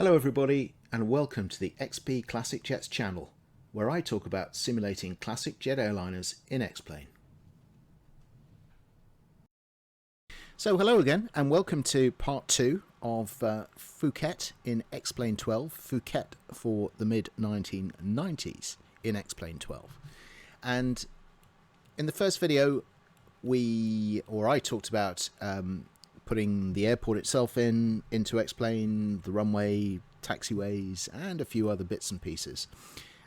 Hello everybody and welcome to the XP Classic Jets channel, where I talk about simulating classic jet airliners in X-Plane. So hello again and welcome to part 2 of Phuket in X-Plane 12, Phuket for the mid-1990s in X-Plane 12. And in the first video I talked about putting the airport itself into X-Plane, the runway, taxiways, and a few other bits and pieces.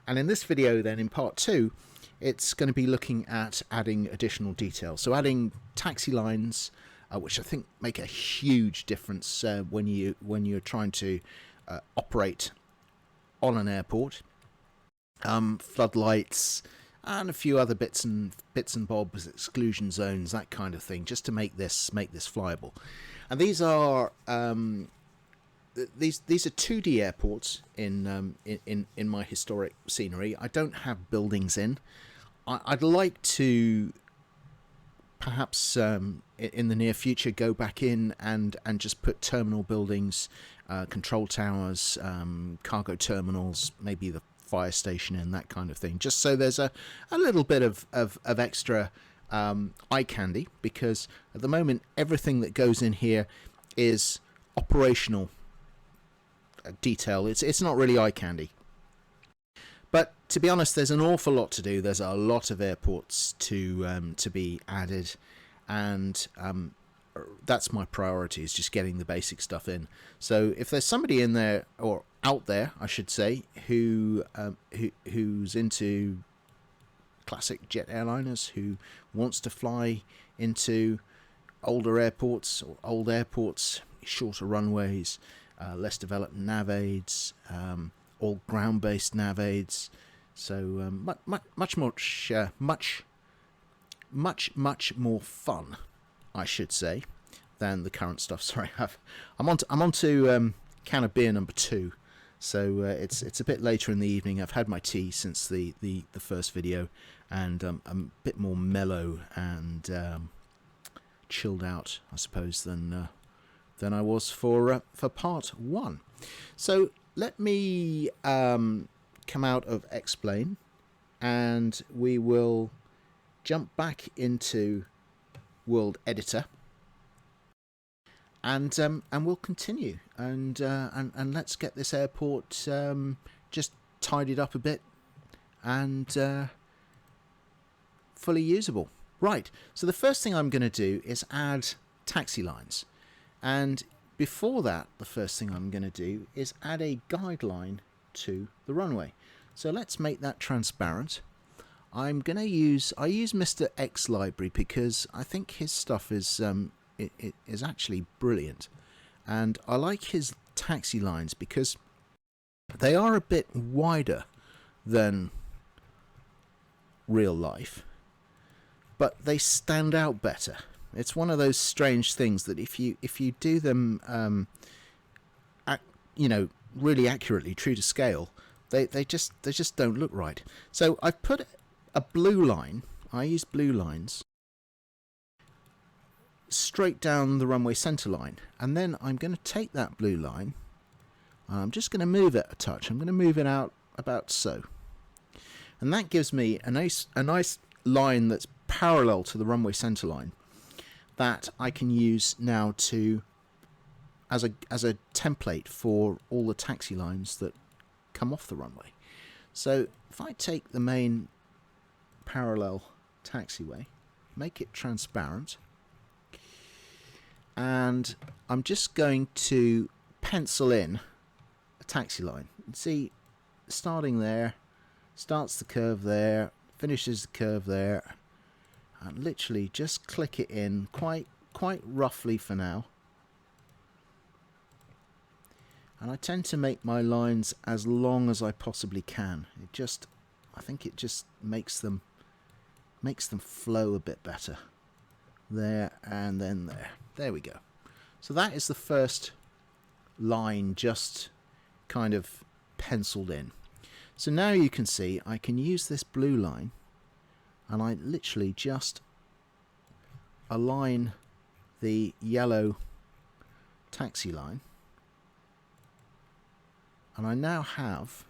And in this video then, in part 2, it's going to be looking at adding additional details. So adding taxi lines, which I think make a huge difference when you're trying to operate on an airport. Floodlights, and a few other bits and bobs, exclusion zones, that kind of thing, just to make this flyable. And these are 2D airports in my historic scenery. I don't have buildings in. I'd like to perhaps in the near future go back in and just put terminal buildings, control towers, cargo terminals, maybe the fire station and that kind of thing, just so there's a little bit of extra eye candy, because at the moment everything that goes in here is operational detail. It's not really eye candy, but to be honest, there's an awful lot to do. There's a lot of airports to be added, and that's my priority, is just getting the basic stuff in. So if there's somebody in there, or out there I should say, who's into classic jet airliners, who wants to fly into older airports or old airports, shorter runways, less developed nav aids, or ground-based nav aids, so much more fun, I should say, than the current stuff. Sorry, I'm on to can of beer number 2, so it's a bit later in the evening. I've had my tea since the first video, and I'm a bit more mellow and chilled out, I suppose, than I was for part 1. So let me come out of X-Plane, and we will jump back into World Editor, and we'll continue, and let's get this airport just tidied up a bit and fully usable. Right, so the first thing I'm going to do is add taxi lines, and before that, the first thing I'm going to do is add a guideline to the runway. So let's make that transparent. I use Mr. X Library because I think his stuff is is actually brilliant, and I like his taxi lines because they are a bit wider than real life, but they stand out better. It's one of those strange things that if you do them really accurately, true to scale, they just don't look right. So I've put a blue line. I use blue lines straight down the runway center line, and then I'm going to take that blue line and I'm just going to move it a touch. I'm going to move it out about so, and that gives me a nice line that's parallel to the runway center line that I can use now as a template for all the taxi lines that come off the runway. So if I take the main parallel taxiway, make it transparent, and I'm just going to pencil in a taxi line. See, starting there, starts the curve there, finishes the curve there, and literally just click it in quite roughly for now. And I tend to make my lines as long as I possibly can. I think it just makes them flow a bit better. There, and then there. There we go. So that is the first line just kind of penciled in. So now you can see I can use this blue line, and I literally just align the yellow taxi line And I now have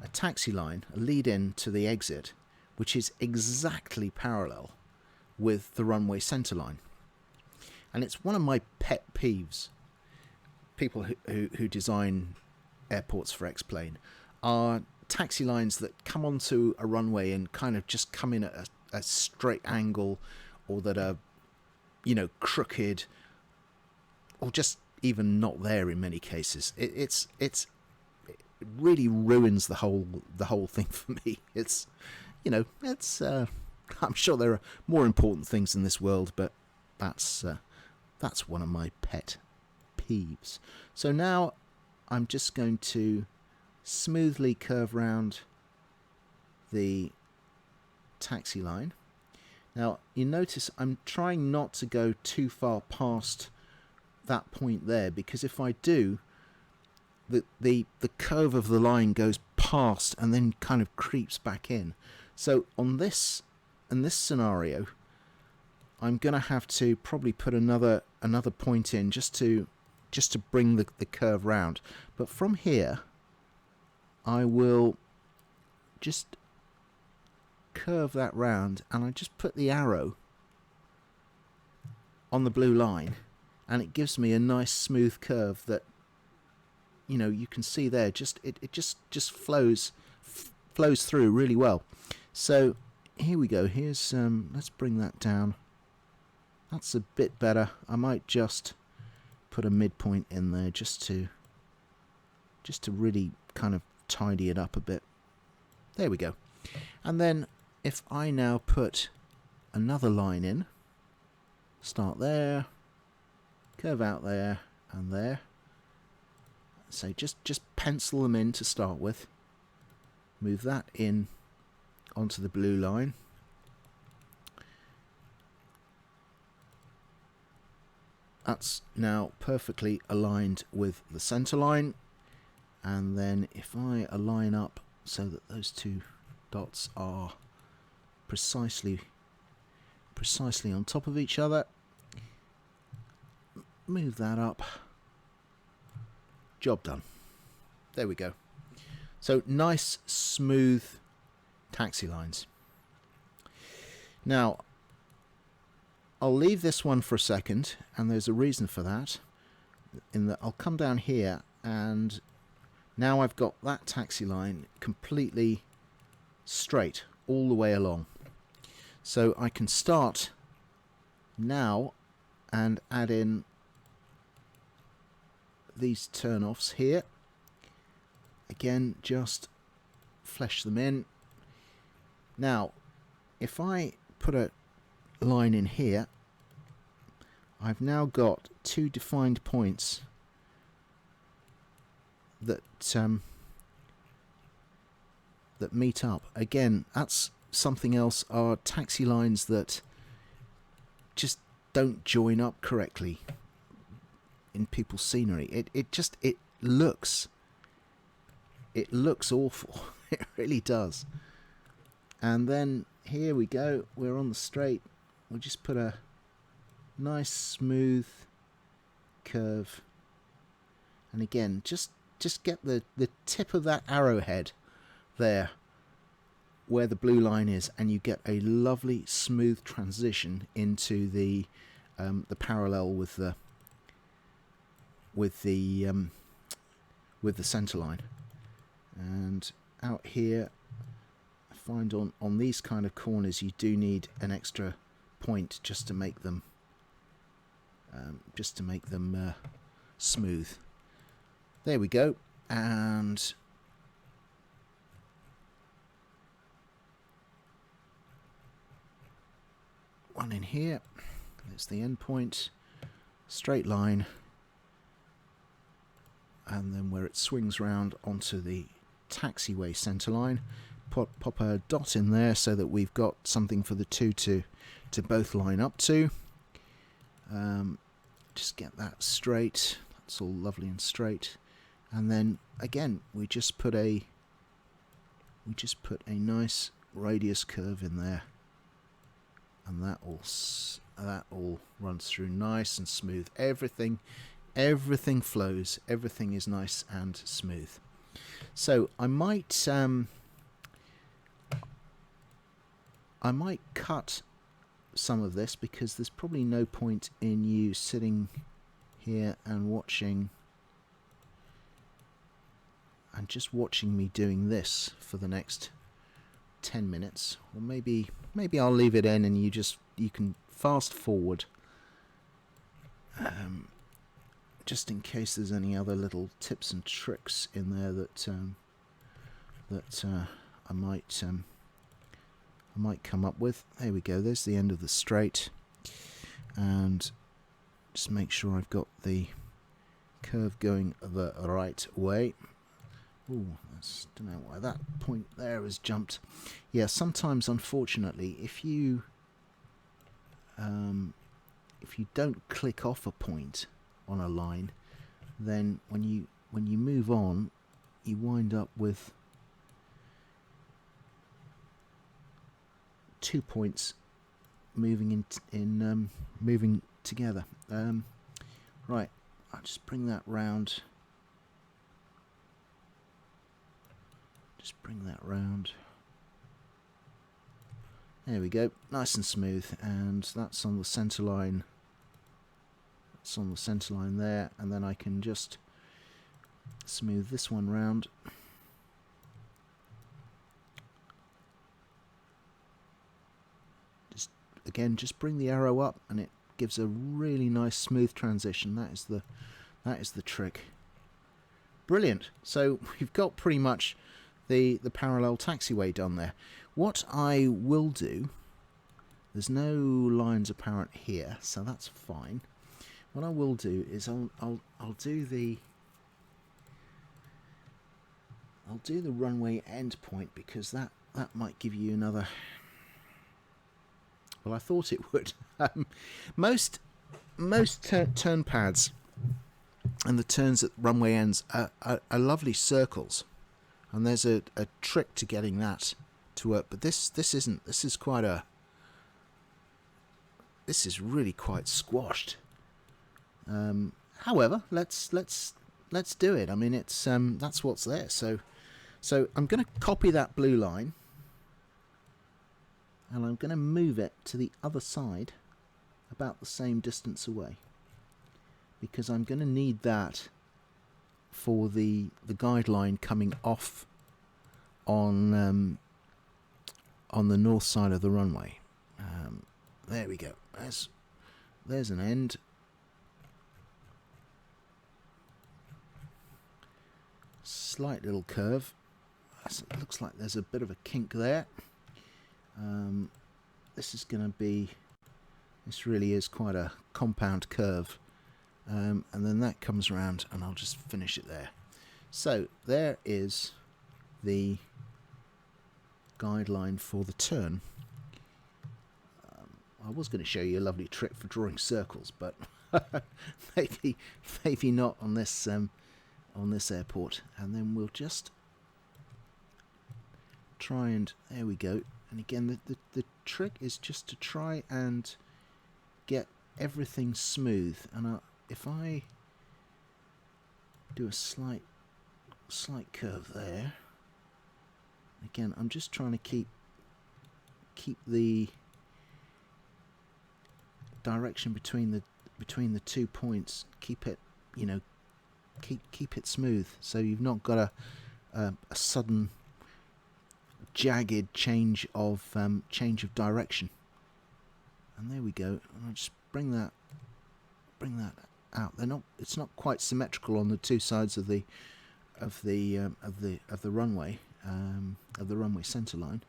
a taxi line, a lead in to the exit, which is exactly parallel with the runway centre line. And it's one of my pet peeves. People who design airports for X-Plane are taxi lines that come onto a runway and kind of just come in at a straight angle, or that are, you know, crooked, or just even not there in many cases. It really ruins the whole thing for me. It's, you know, it's I'm sure there are more important things in this world, but that's one of my pet peeves. So now I'm just going to smoothly curve round the taxi line. Now you notice I'm trying not to go too far past that point there, because if I do, the curve of the line goes past and then kind of creeps back in. So in this scenario, I'm gonna have to probably put another point in just to bring the curve round. But from here, I will just curve that round, and I just put the arrow on the blue line, and it gives me a nice smooth curve that, you know, you can see there. It just flows through really well. So here we go. Here's let's bring that down. That's a bit better. I might just put a midpoint in there just to really kind of tidy it up a bit. There we go. And then if I now put another line in, start there, curve out there and there. So just pencil them in to start with. Move that in onto the blue line. That's now perfectly aligned with the center line. And then if I align up so that those two dots are precisely on top of each other, move that up. Job done. There we go. So nice, smooth taxi lines. Now, I'll leave this one for a second, and there's a reason for that. In that I'll come down here, and now I've got that taxi line completely straight all the way along. So I can start now and add in these turn-offs here. Again, just flesh them in. Now, if I put a line in here, I've now got two defined points that that meet up. Again, that's something else, are taxi lines that just don't join up correctly in people's scenery. It looks awful. It really does. And then here we go, we're on the straight. We'll just put a nice smooth curve, and again just get the tip of that arrowhead there where the blue line is, and you get a lovely smooth transition into the parallel with the center line. And out here, I find on these kind of corners you do need an extra point just to make them smooth. There we go. And one in here. There's the end point. Straight line. And then where it swings round onto the taxiway centre line, pop a dot in there so that we've got something for the two to both line up to. Just get that straight. That's all lovely and straight. And then again, we just put a nice radius curve in there, and that all runs through nice and smooth. Everything everything flows, everything is nice and smooth. So I might cut some of this, because there's probably no point in you sitting here and watching and just watching me doing this for the next 10 minutes. Or maybe I'll leave it in and you can fast forward, just in case there's any other little tips and tricks in there that I might come up with. There we go, there's the end of the straight, and just make sure I've got the curve going the right way. Ooh, I don't know why that point there has jumped. Yeah, sometimes, unfortunately, if you don't click off a point on a line, then when you move on, you wind up with 2 points moving moving together. Right, I'll just bring that round. Just bring that round. There we go, nice and smooth, and that's on the centre line. That's on the centre line there, and then I can just smooth this one round. Just bring the arrow up, and it gives a really nice smooth transition. That is the trick. Brilliant. So we've got pretty much the parallel taxiway done there. What I will do, there's no lines apparent here, so that's fine. What I will do is I'll do the runway end point, because that might give you another. Well, I thought it would. Most turn pads and the turns at runway ends are lovely circles, and there's a trick to getting that to work. But this isn't. This is really quite squashed. However, let's do it. I mean, it's that's what's there. So I'm going to copy that blue line, and I'm going to move it to the other side about the same distance away, because I'm going to need that for the guideline coming off on the north side of the runway. There we go. There's an end. Slight little curve. It looks like there's a bit of a kink there. This really is quite a compound curve, and then that comes around, and I'll just finish it there. So there is the guideline for the turn. I was going to show you a lovely trick for drawing circles, but maybe not on this airport. And then we'll just try and, there we go. And again, the trick is just to try and get everything smooth. And if I do a slight curve there, again, I'm just trying to keep the direction between the 2 points, keep it, keep it smooth, so you've not got a sudden jagged change of direction. And there we go. And I'll just bring that out. It's not quite symmetrical on the two sides of the runway, of the runway center line,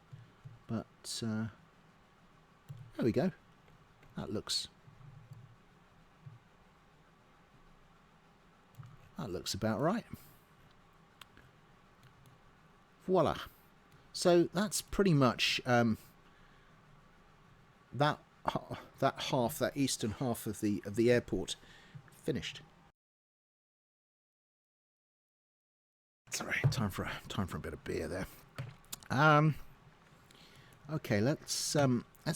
but there we go. That looks about right. Voila. So that's pretty much that eastern half of the airport finished. Sorry, time for a bit of beer there. Okay, let's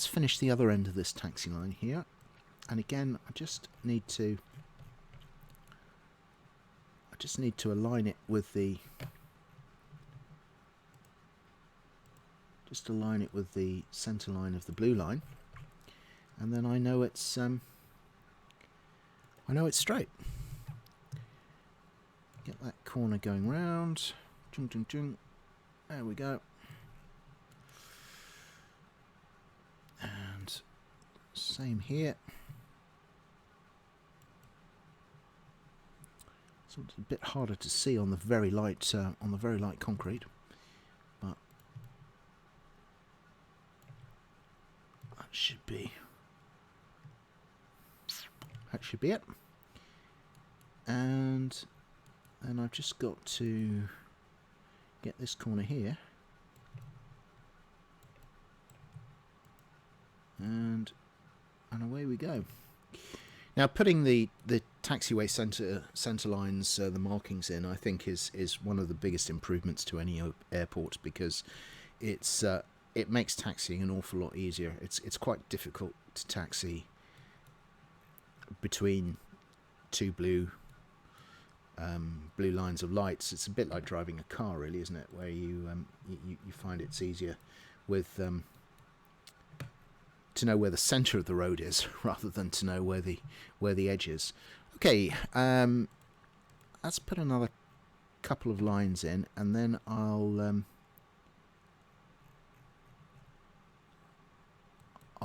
finish the other end of this taxi line here. And again, I just need to just need to align it with the center line of the blue line, and then I know it's straight. Get that corner going round. Chung, chung, chung. There we go. And same here. So it's a bit harder to see on the very light concrete, but that should be it. And then I've just got to get this corner here, and away we go. Now, putting the taxiway center lines, the markings in, I think is one of the biggest improvements to any airport, because it makes taxiing an awful lot easier. It's quite difficult to taxi between two blue lines of lights. It's a bit like driving a car, really, isn't it? Where you find it's easier with to know where the center of the road is rather than to know where the edge is. Okay, let's put another couple of lines in, and then I'll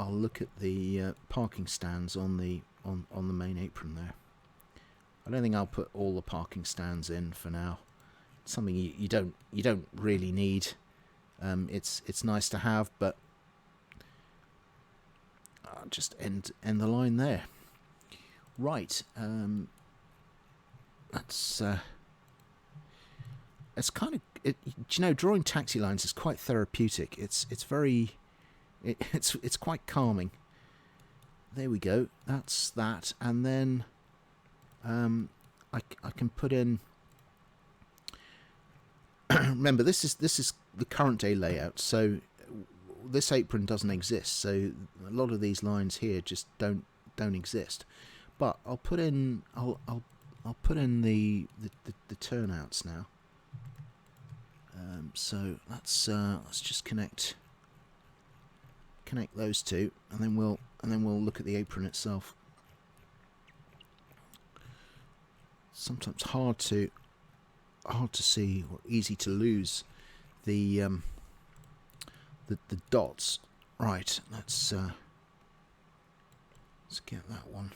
look at the parking stands on the main apron there. I don't think I'll put all the parking stands in for now. It's something you don't really need. It's nice to have, but I'll just end the line there. Right. That's it's kind of drawing taxi lines is quite therapeutic. It's quite calming. There we go. That's that, and then I can put in. Remember, this is the current day layout, so this apron doesn't exist. So a lot of these lines here just don't exist. But I'll put in I'll put in the turnouts now. So let's just connect those two, and then we'll look at the apron itself. Sometimes hard to see or easy to lose the dots. Right, let's get that one.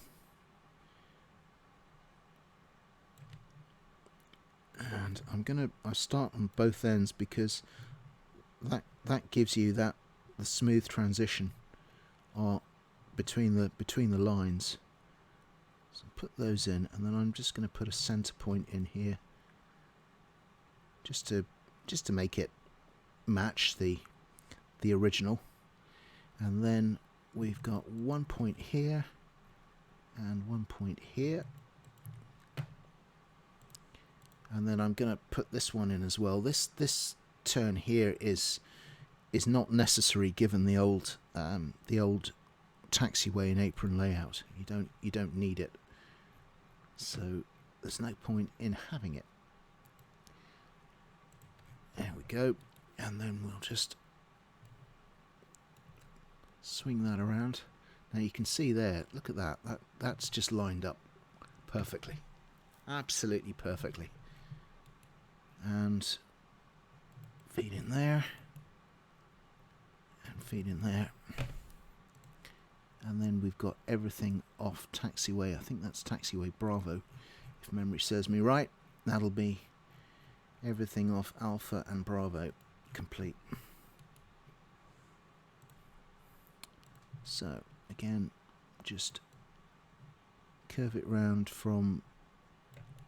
And I start on both ends, because that gives you the smooth transition between the lines. So put those in, and then I'm just going to put a center point in here, just to make it match the original. And then we've got 1 point here and 1 point here. And then I'm going to put this one in as well. This turn here is not necessary, given the old taxiway and apron layout. You don't need it, so there's no point in having it. There we go, and then we'll just swing that around. Now you can see there. Look at that. That's just lined up perfectly, absolutely perfectly. And feed in there, and feed in there, and then we've got everything off taxiway. I think that's taxiway Bravo, if memory serves me right. That'll be everything off Alpha and Bravo complete. So again, just curve it round from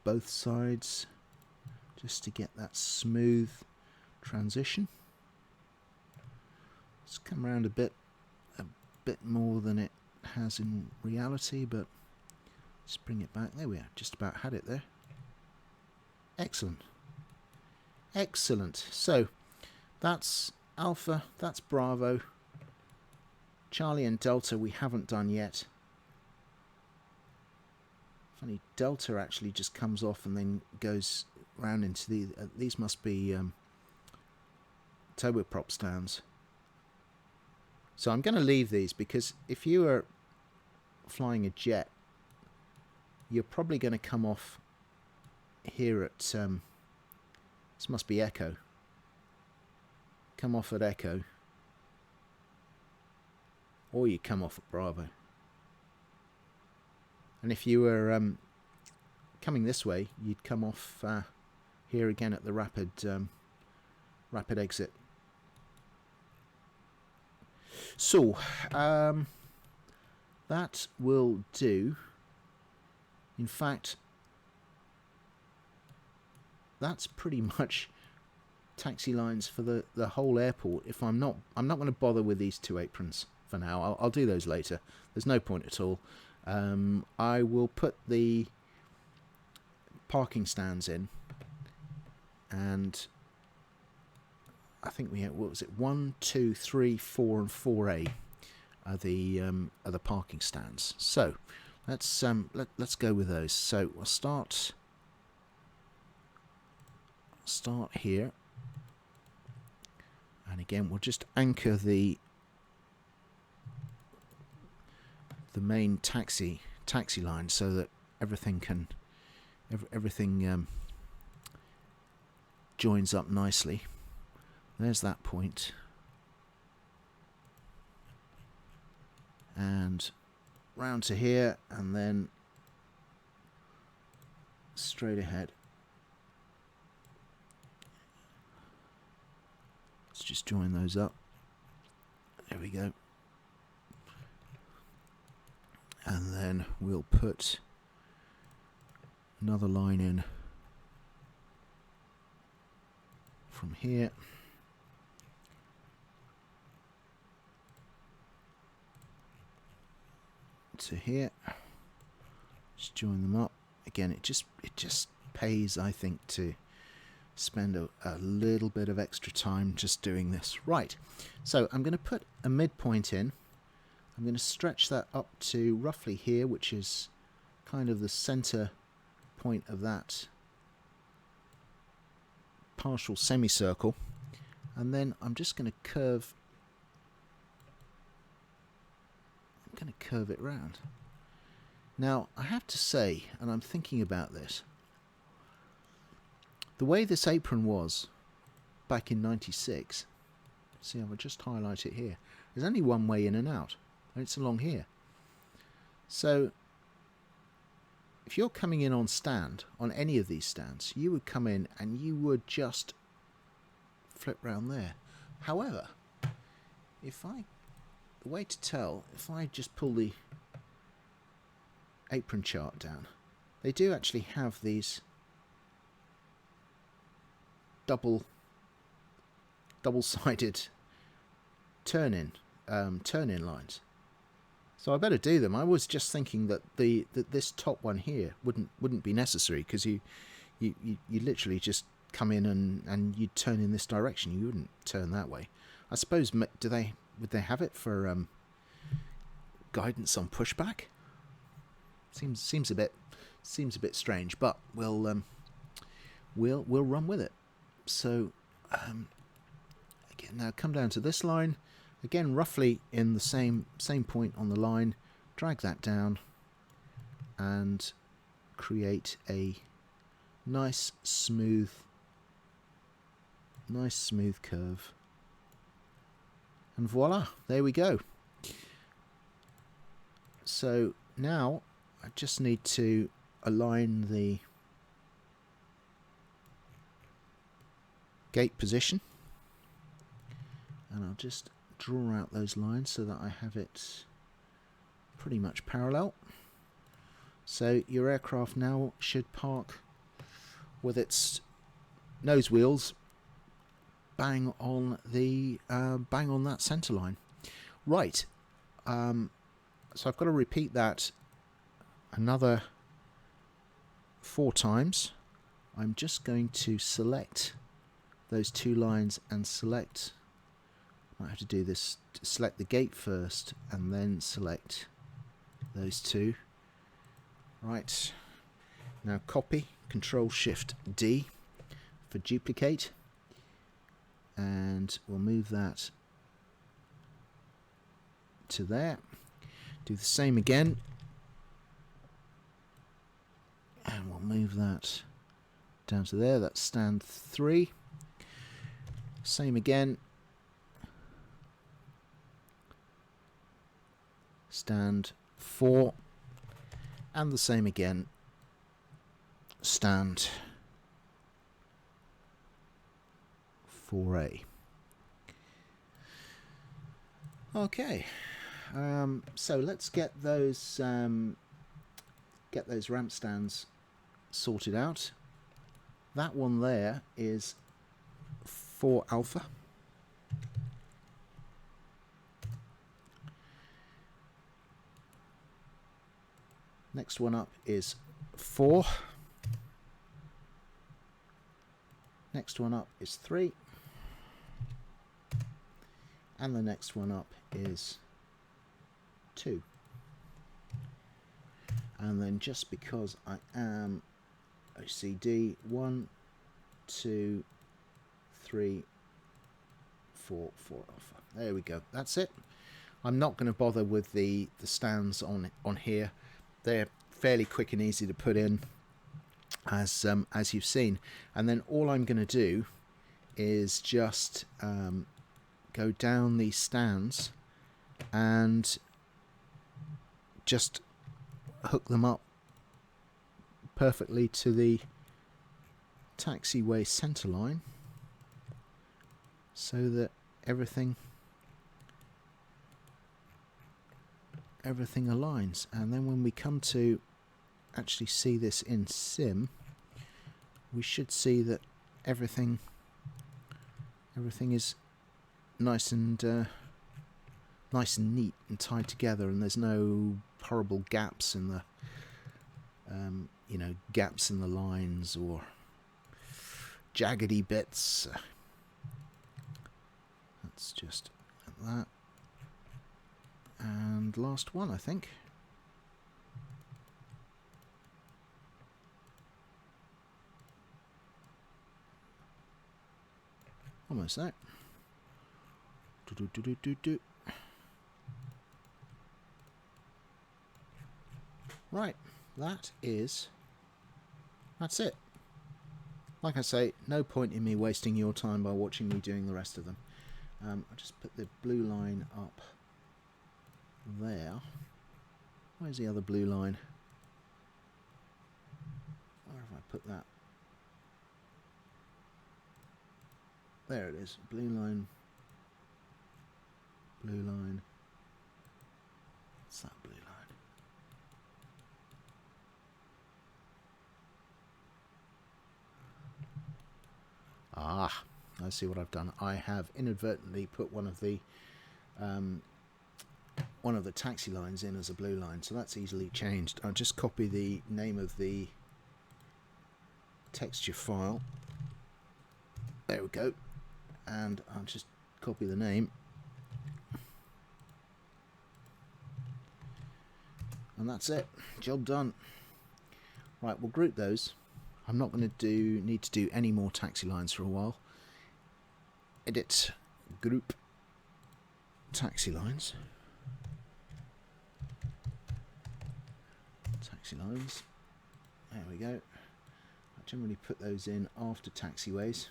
both sides, just to get that smooth transition. It's come around a bit more than it has in reality, but let's bring it back. There we are, just about had it there. Excellent. Excellent. So that's Alpha, that's Bravo. Charlie and Delta we haven't done yet. Funny, Delta actually just comes off and then goes round into these must be turboprop stands. So I'm going to leave these, because if you are flying a jet, you're probably going to come off here at this must be Echo. Come off at Echo, or you come off at Bravo. And if you were coming this way, you'd come off here again at the rapid exit. So that will do. In fact, that's pretty much taxi lines for the whole airport. If I'm not going to bother with these 2 aprons for now. I'll do those later. There's no point at all. I will put the parking stands in, and I think we have, what was it, 1, 2, 3, 4, and 4A are the parking stands. So let's go with those. So we'll start here, and again we'll just anchor the main taxi line so that everything joins up nicely. There's that point, and round to here, and then straight ahead. Let's just join those up. There we go. And then we'll put another line in from here to here. Just join them up. Again, it just pays, I think, to spend a little bit of extra time just doing this. Right, so I'm going to put a midpoint in. I'm going to stretch that up to roughly here, which is kind of the center point of that partial semicircle, and then I'm just going to curve. I'm going to curve it round. Now, I have to say, and I'm thinking about this, the way this apron was back in '96, see, I will just highlight it here, there's only one way in and out, and it's along here. So if you're coming in on any of these stands, you would come in and you would just flip round there. However, the way to tell, if I just pull the apron chart down, they do actually have these double-sided turn-in lines. So I better do them. I was just thinking that this top one here wouldn't be necessary, because you literally just come in and you'd turn in this direction. You wouldn't turn that way. I suppose would they have it for guidance on pushback? Seems a bit strange, but we'll run with it. So again, now come down to this line. Again, roughly in the same point on the line, drag that down and create a nice smooth curve. And voila, there we go. So now I just need to align the gate position, and I'll just draw out those lines so that I have it pretty much parallel. So your aircraft now should park with its nose wheels bang on that center line. Right, so I've got to repeat that another 4 times. I'm just going to select those 2 lines and select, I might have to do this, to select the gate first and then select those 2. Right, Now copy, Control Shift D for duplicate, and we'll move that to there. Do the same again, and we'll move that down to there. That's stand 3. Same again, stand 4, and the same again, stand 4A. Okay, so let's get those ramp stands sorted out. That one there is 4 alpha. Next one up is 4. Next one up is 3. And the next one up is 2. And then just because I am OCD, 1, 2, 3, 4 alpha. There we go. That's it. I'm not going to bother with the stands on here. They're fairly quick and easy to put in, as you've seen. And then all I'm going to do is just go down these stands and just hook them up perfectly to the taxiway center line, so that everything aligns. And then when we come to actually see this in sim, we should see that everything is nice and neat and tied together, and there's no horrible gaps in the gaps in the lines or jaggedy bits. That's just like that. And last one, I think. Almost there. Right, that's it. Like I say, no point in me wasting your time by watching me doing the rest of them. I'll just put the blue line up there. Where's the other blue line? Where have I put that? There it is. Blue line. Blue line. What's that blue line? Ah, I see what I've done. I have inadvertently put one of the taxi lines in as a blue line, so that's easily changed. I'll just copy the name of the texture file. There we go. And I'll just copy the name. And that's it. Job done. Right, we'll group those. I'm not going to need to do any more taxi lines for a while. Edit, group, taxi lines. Taxi lines. There we go. I generally put those in after taxiways.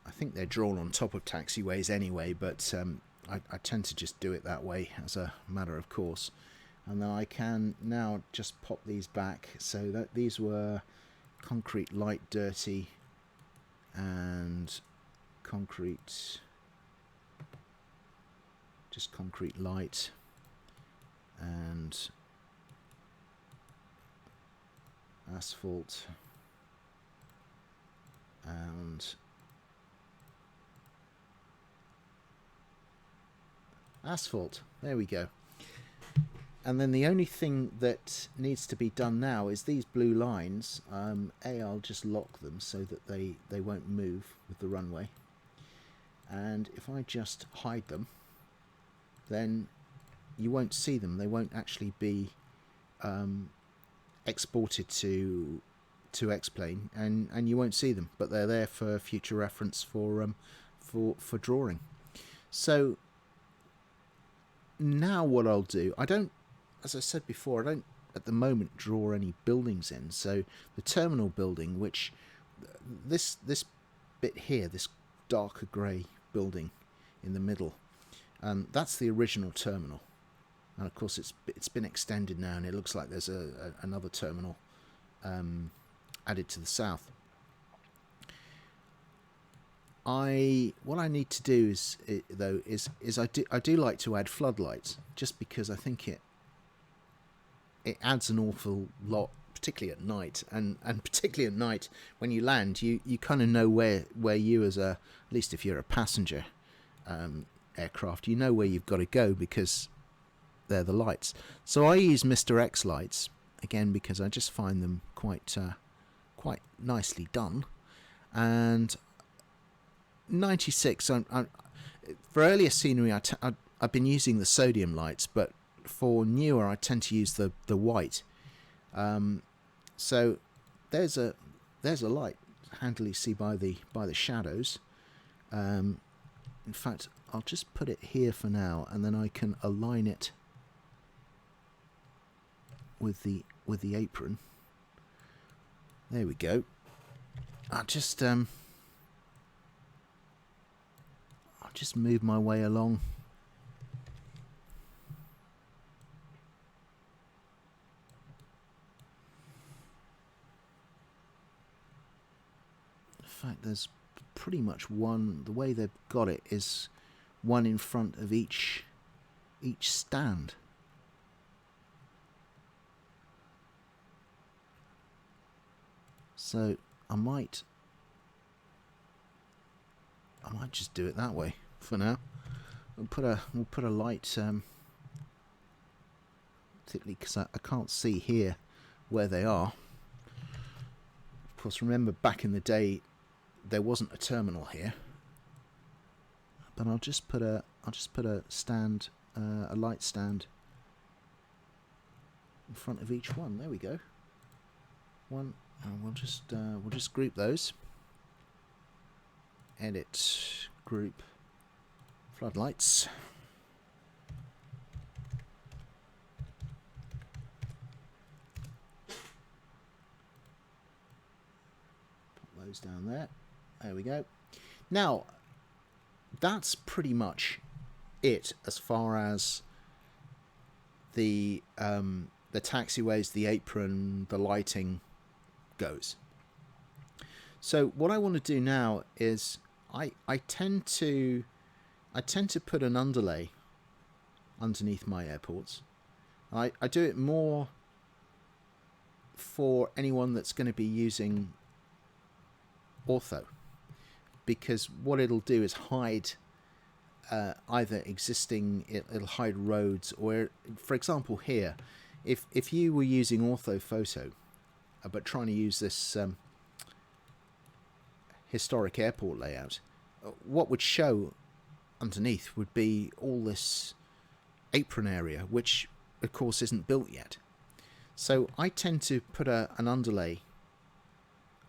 I think they're drawn on top of taxiways anyway, but I tend to just do it that way as a matter of course. And then I can now just pop these back, so that these were concrete light dirty and concrete light and asphalt and asphalt. There we go. And then the only thing that needs to be done now is these blue lines. I'll just lock them so that they won't move with the runway. And if I just hide them, then you won't see them. They won't actually be exported to X-Plane, and you won't see them, but they're there for future reference for drawing. So now what I'll do, I don't, as I said before, I don't at the moment draw any buildings in. So the terminal building, which this bit here, this darker grey building in the middle, that's the original terminal, and of course it's been extended now, and it looks like there's another terminal added to the south. What I need to do is I do like to add floodlights, just because I think it adds an awful lot, particularly at night, and particularly at night when you land, you kind of know where you, as at least if you're a passenger aircraft, you know where you've got to go because they're the lights. So I use Mr. X lights again because I just find them quite nicely done. And 96, for earlier scenery, I've been using the sodium lights, but for newer I tend to use the white. So there's a light, handily see by the shadows. In fact, I'll just put it here for now, and then I can align it with the apron. There we go. I'll just move my way along. In fact, there's pretty much one. The way they've got it is one in front of each stand. So I might just do it that way for now. We'll put a light, particularly because I can't see here where they are. Of course, remember back in the day there wasn't a terminal here. But I'll just put a stand, a light stand in front of each one. There we go. One, and we'll just group those. Edit, group, floodlights. Put those down there. There we go. Now, that's pretty much it as far as the taxiways, the apron, the lighting goes. So what I want to do now is I tend to put an underlay underneath my airports. I do it more for anyone that's going to be using ortho, because what it'll do is hide either existing, it'll hide roads, or for example here, if you were using orthophoto but trying to use this historic airport layout, what would show underneath would be all this apron area, which of course isn't built yet. So I tend to put an underlay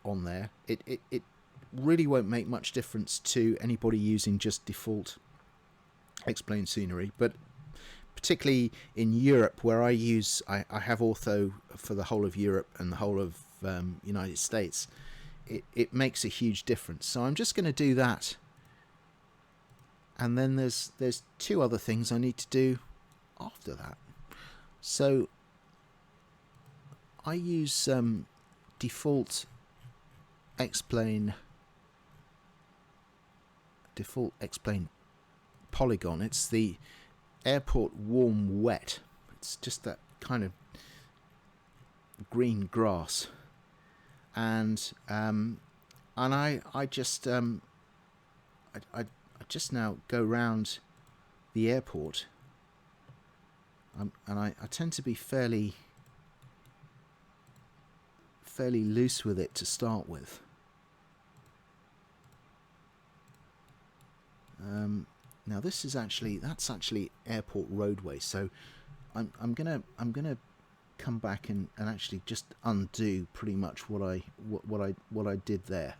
on there. It really won't make much difference to anybody using just default X-Plane scenery, but particularly in Europe, where I have ortho for the whole of Europe and the whole of United States, it makes a huge difference. So I'm just going to do that, and then there's two other things I need to do after that. So I use default X-Plane polygon. It's the airport warm wet. It's just that kind of green grass, and I just now go round the airport, and I tend to be fairly loose with it to start with. Now that's actually airport roadway, so I'm gonna come back and actually just undo pretty much what I did there.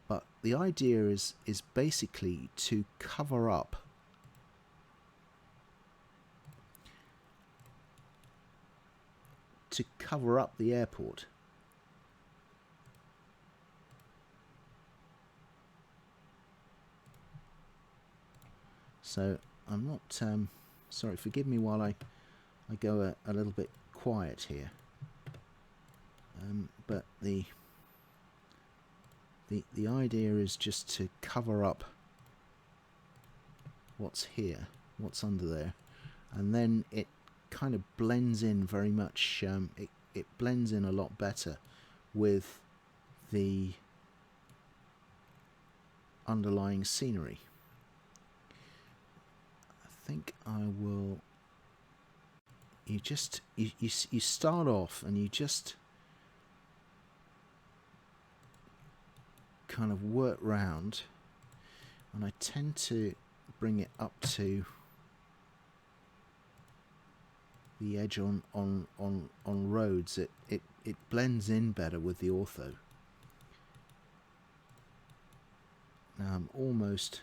But the idea is basically to cover up the airport. So I'm not sorry, forgive me while I go a little bit quiet here, but the idea is just to cover up what's here, what's under there, and then it kind of blends in very much, it blends in a lot better with the underlying scenery. I think I will, you start off and you just kind of work round, and I tend to bring it up to the edge on roads. It blends in better with the ortho. Now I'm almost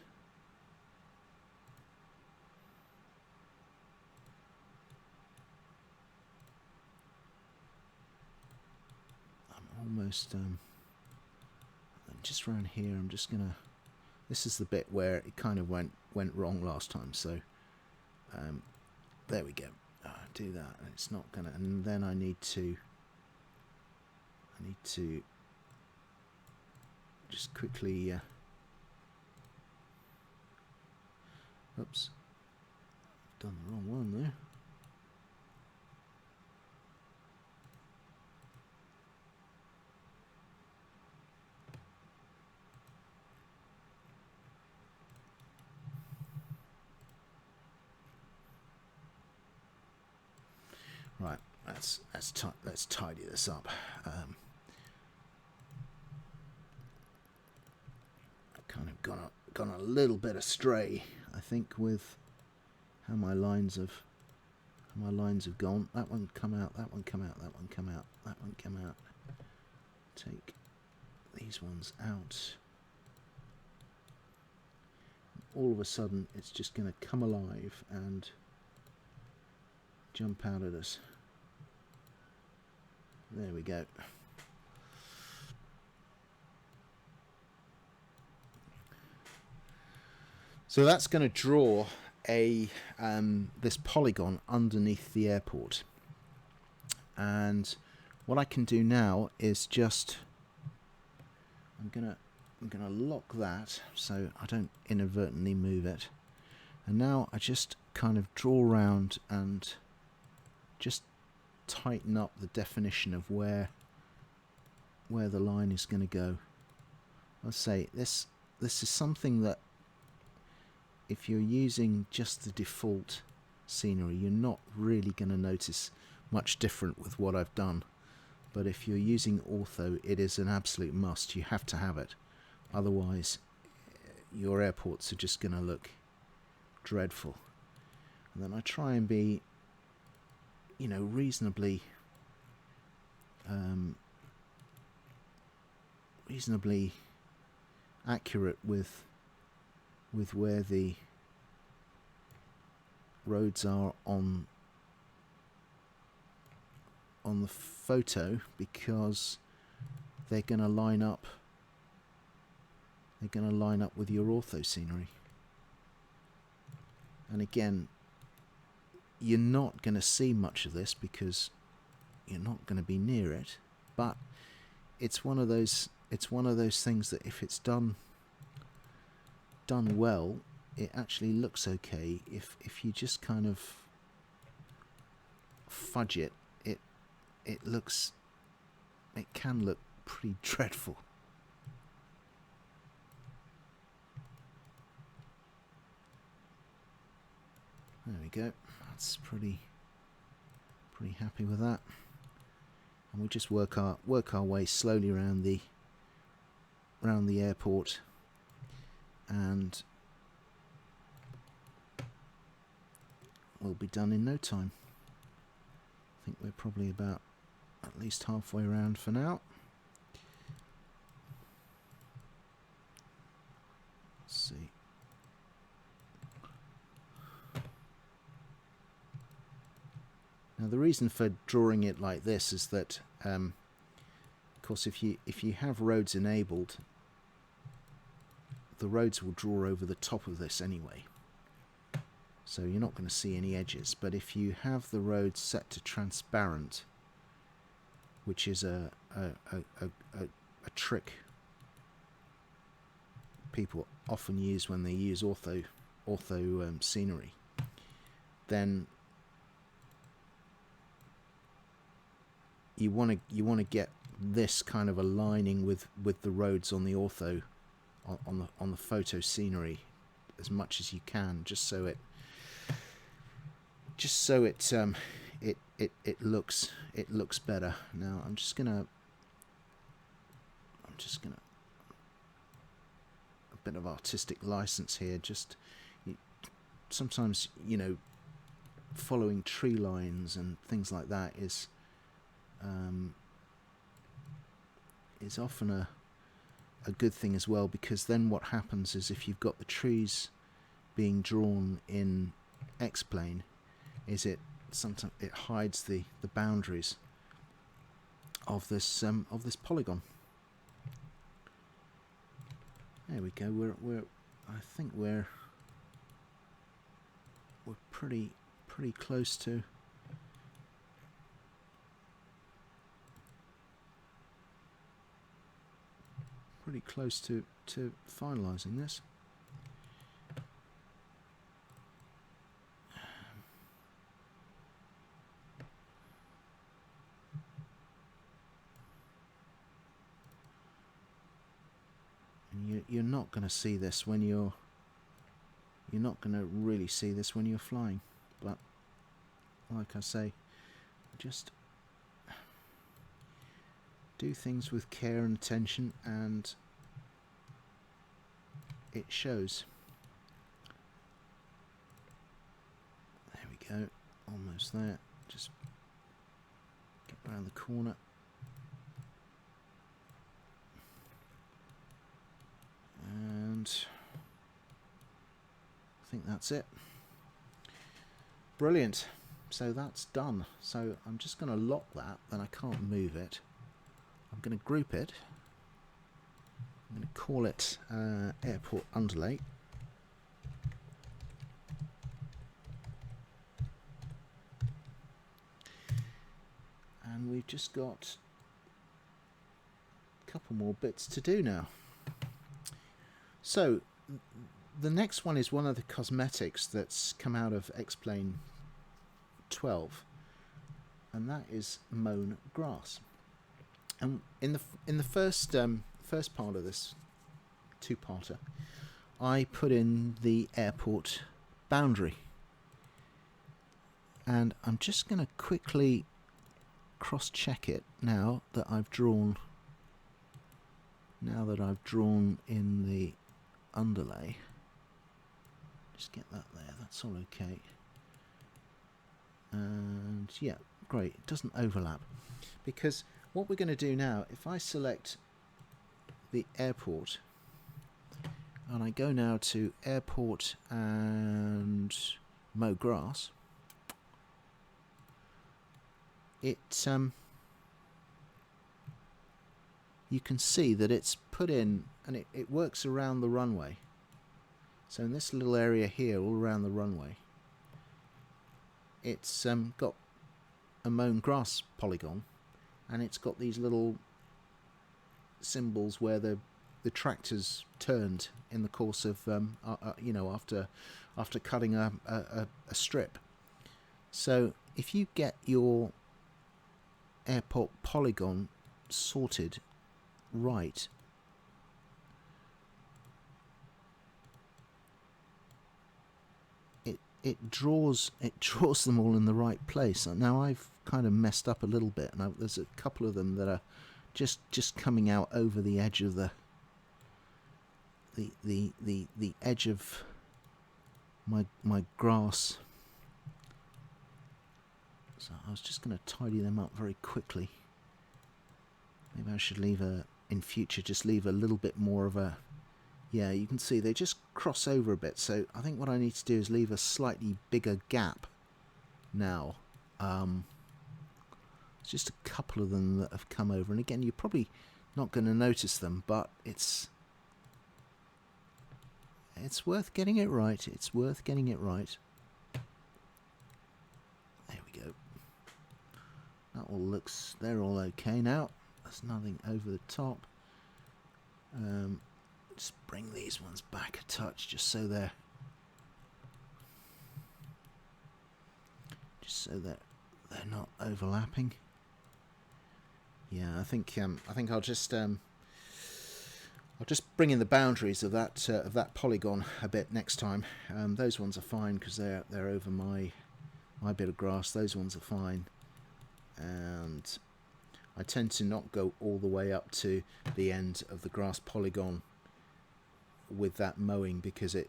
just around here. I'm just gonna, this is the bit where it kind of went wrong last time, so there we go. Do that, and it's not gonna, and then I need to just quickly oops, done the wrong one there. Right, let's tidy this up. I've kind of gone a little bit astray, I think, with how my lines have gone. That one come out, that one come out, that one come out, that one come out. Take these ones out. All of a sudden, it's just going to come alive and jump out at us. There we go. So that's going to draw a this polygon underneath the airport, and what I can do now is just I'm gonna lock that so I don't inadvertently move it, and now I just kind of draw around and just tighten up the definition of where the line is going to go. Let's say this is something that if you're using just the default scenery, you're not really going to notice much different with what I've done. But if you're using ortho, it is an absolute must. You have to have it. Otherwise, your airports are just going to look dreadful. And then I try and be, you know, reasonably accurate with where the roads are on the photo, because they're going to line up with your ortho scenery. And again, you're not going to see much of this because you're not going to be near it, but it's one of those things that if it's done well, it actually looks okay. If you just kind of fudge it, it can look pretty dreadful. There we go. That's pretty happy with that. And we'll just work our way slowly around the airport, and we'll be done in no time. think we're probably about at least halfway around for now. Let's see. Now the reason for drawing it like this is that, of course, if you have roads enabled, the roads will draw over the top of this anyway. So you're not going to see any edges. But if you have the road set to transparent, which is a trick people often use when they use ortho scenery, then you want to get this kind of aligning with the roads on the ortho on the photo scenery as much as you can, just so it looks better. Now I'm just gonna a bit of artistic license here. Just sometimes, you know, following tree lines and things like that is often a good thing as well, because then what happens is, if you've got the trees being drawn in X-plane, is it sometimes it hides the boundaries of this polygon. There we go. I think we're pretty close to finalising this. And you're not going to see this when you're not going to really see this when you're flying, but like I say, just do things with care and attention, and it shows. There we go, almost there. Just get around the corner. And I think that's it. Brilliant. So that's done. So I'm just going to lock that, then I can't move it. I'm going to group it. I'm going to call it airport underlay. And we've just got a couple more bits to do now. So the next one is one of the cosmetics that's come out of X-plane 12, and that is mown grass. And in the first part of this two-parter, I put in the airport boundary, and I'm just going to quickly cross-check it now that I've drawn in the underlay. Just get that there, that's all okay. And yeah, great, it doesn't overlap, because what we're going to do now, if I select the airport and I go now to airport and mow grass, it you can see that it's put in, and it works around the runway. So in this little area here, all around the runway, it's got a mown grass polygon, and it's got these little symbols where the tractors turned in the course of you know, after cutting a strip. So if you get your airport polygon sorted right, it draws them all in the right place. Now I've kind of messed up a little bit, and there's a couple of them that are just coming out over the edge of the edge of my grass So I was just going to tidy them up very quickly. Maybe I should leave in future, just leave a little bit more of a... Yeah, you can see they just cross over a bit. So I think what I need to do is leave a slightly bigger gap now. It's just a couple of them that have come over. And again, you're probably not going to notice them, but it's worth getting it right. It's worth getting it right. There we go. That all looks... They're all okay now. There's nothing over the top. Just bring these ones back a touch, just so they're not overlapping. Yeah, I think I'll just bring in the boundaries of that polygon a bit next time. Those ones are fine because they're over my bit of grass. Those ones are fine, and I tend to not go all the way up to the end of the grass polygon with that mowing, because it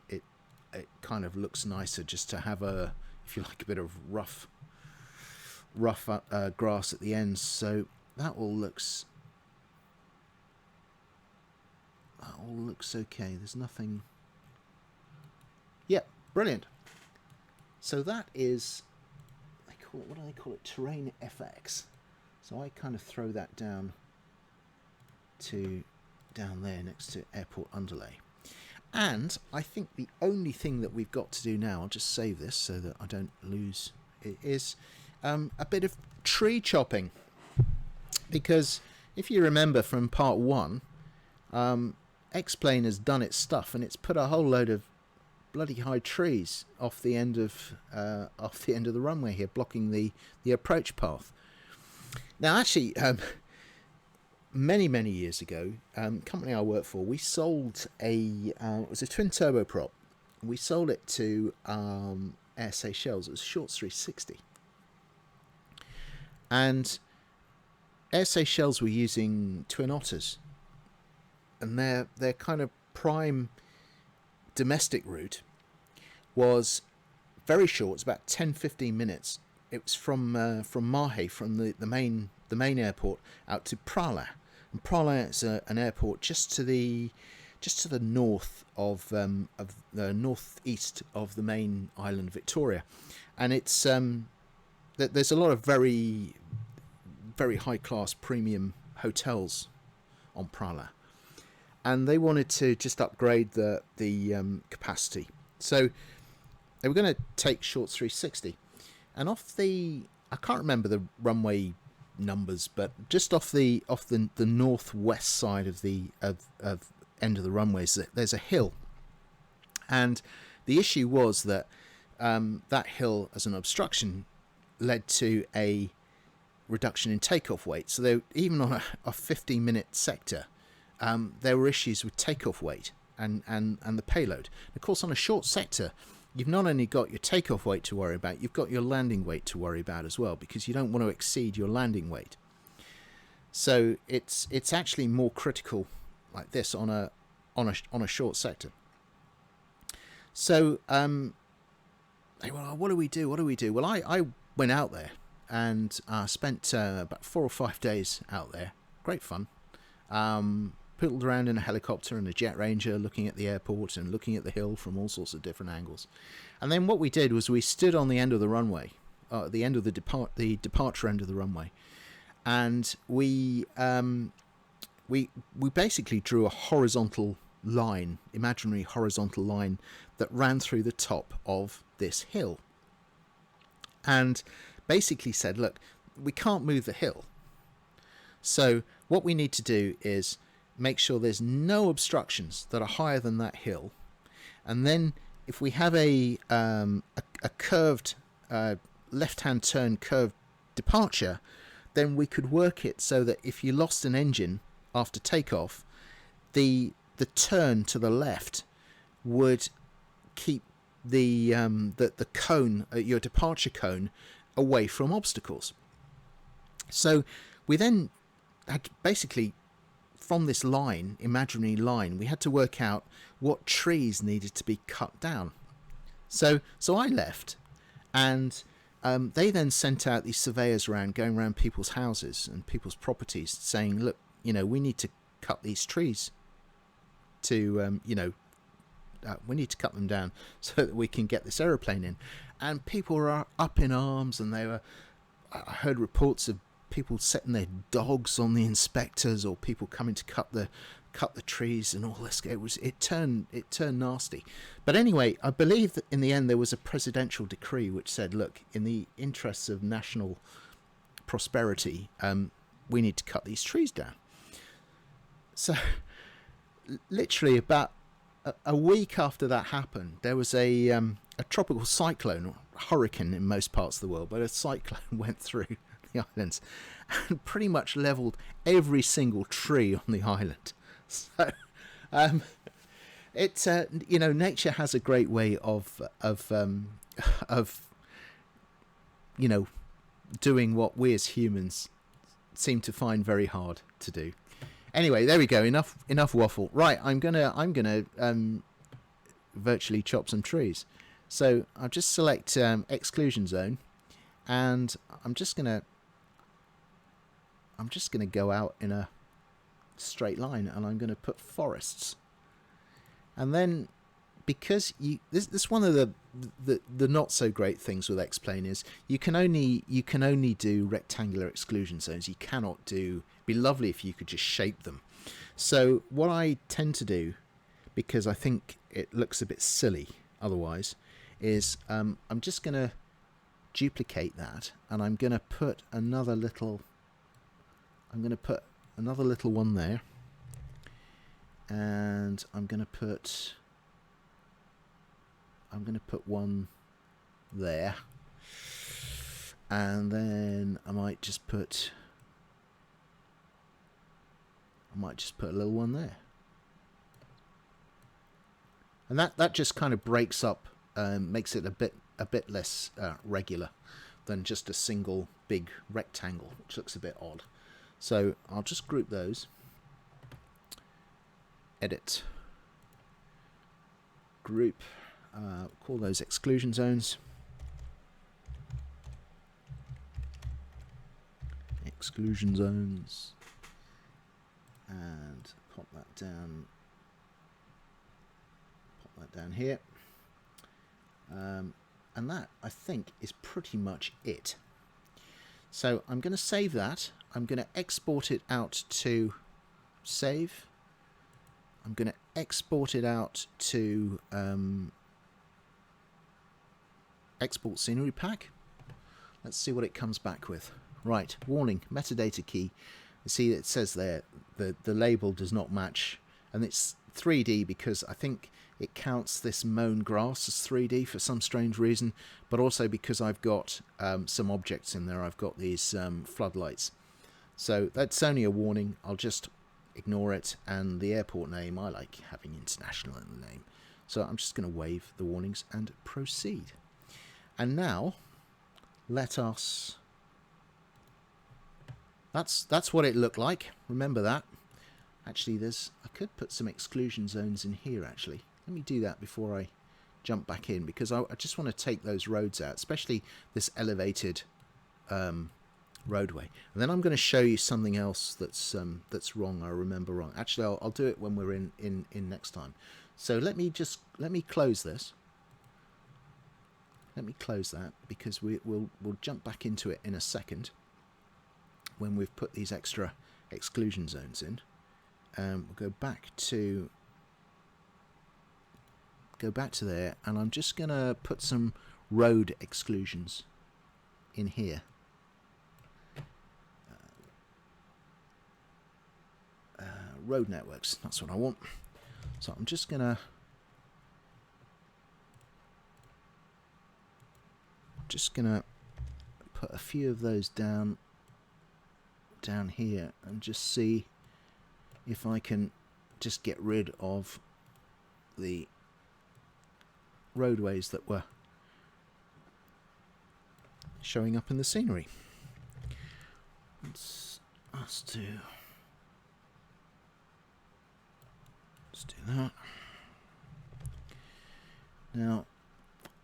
kind of looks nicer just to have a, if you like, a bit of rough grass at the end. So that all looks okay. There's nothing. Yep, brilliant. So that is, what do they call it? Terrain FX. So I kind of throw that down there next to airport underlay. And I think the only thing that we've got to do now, I'll just save this so that I don't lose it, is a bit of tree chopping. Because if you remember from part 1, X-Plane has done its stuff and it's put a whole load of bloody high trees off the end of the runway here, blocking the approach path. Now, actually, many years ago, company I worked for, we sold it was a twin turboprop. We sold it to Air Seychelles. It was a Shorts 360, and Air Seychelles were using twin otters, and their kind of prime domestic route was very short. It's about 10-15 minutes. It was from Mahe, from the main airport, out to Prala. And Prala is an airport just to the north of the northeast of the main island, Victoria, and it's there's a lot of very high class premium hotels on Prala, and they wanted to just upgrade the capacity, so they were going to take Shorts 360, and I can't remember the runway numbers, but just off the northwest side of the end of the runways, there's a hill, and the issue was that that hill as an obstruction led to a reduction in takeoff weight. So even on a 15-minute sector, there were issues with takeoff weight and the payload. Of course, on a short sector, you've not only got your takeoff weight to worry about, you've got your landing weight to worry about as well, because you don't want to exceed your landing weight. So it's actually more critical like this on a short sector. So well, what do we do? Well, I went out there and spent about 4 or 5 days out there. Great fun. Piddled around in a helicopter and a Jet Ranger, looking at the airport and looking at the hill from all sorts of different angles. And then what we did was we stood on the end of the runway, the end of the departure end of the runway, and we basically drew a horizontal line, imaginary horizontal line, that ran through the top of this hill, and basically said, look, we can't move the hill, so what we need to do is make sure there's no obstructions that are higher than that hill, and then if we have a curved left-hand turn curved departure, then we could work it so that if you lost an engine after takeoff, the turn to the left would keep the cone, your departure cone, away from obstacles. So we then had basically, from this line, imaginary line, we had to work out what trees needed to be cut down. So I left, and they then sent out these surveyors around, going around people's houses and people's properties, saying, look, we need to cut these trees to, we need to cut them down so that we can get this aeroplane in. And people were up in arms, and I heard reports of people setting their dogs on the inspectors, or people coming to cut the trees and all this. It turned nasty. But anyway, I believe that in the end there was a presidential decree which said, look, in the interests of national prosperity, we need to cut these trees down. So literally about a week after that happened, there was a tropical cyclone, or hurricane in most parts of the world, but a cyclone went through the islands and pretty much leveled every single tree on the island. So, nature has a great way of doing what we as humans seem to find very hard to do. Anyway, there we go. Enough waffle. Right, I'm gonna virtually chop some trees. So I'll just select exclusion zone, and I'm just gonna go out in a straight line, and I'm going to put forests. And then, because this one of the not so great things with X-Plane is you can only do rectangular exclusion zones. You cannot do. It'd be lovely if you could just shape them. So what I tend to do, because I think it looks a bit silly otherwise, is I'm just going to duplicate that, and I'm going to put another little. I'm going to put another little one there, and I'm going to put one there, and then I might just put a little one there, and that just kind of breaks up, makes it a bit less regular than just a single big rectangle, which looks a bit odd. So I'll just group those, edit, group, call those exclusion zones, and pop that down here, and that, I think, is pretty much it. So I'm going to save that. I'm going to export it out to save. I'm going to export it out to export scenery pack. Let's see what it comes back with. Right, warning, metadata key. You see it says there the label does not match, and it's 3D because I think it counts this mown grass as 3D for some strange reason, but also because I've got some objects in there. I've got these floodlights. So that's only a warning. I'll just ignore it. And the airport name, I like having international in the name. So I'm just going to waive the warnings and proceed. And now, let us... That's what it looked like. Remember that. Actually, I could put some exclusion zones in here, actually. Let me do that before I jump back in, because I just want to take those roads out, especially this elevated roadway. And then I'm going to show you something else that's wrong. I remember wrong. Actually, I'll do it when we're in next time. So let me close this. Let me close that, because we'll jump back into it in a second when we've put these extra exclusion zones in. We'll go back to there, and I'm just going to put some road exclusions in here. Road networks, that's what I want. So I'm just going to put a few of those down here, and just see if I can just get rid of the roadways that were showing up in the scenery. Let's do that. Now,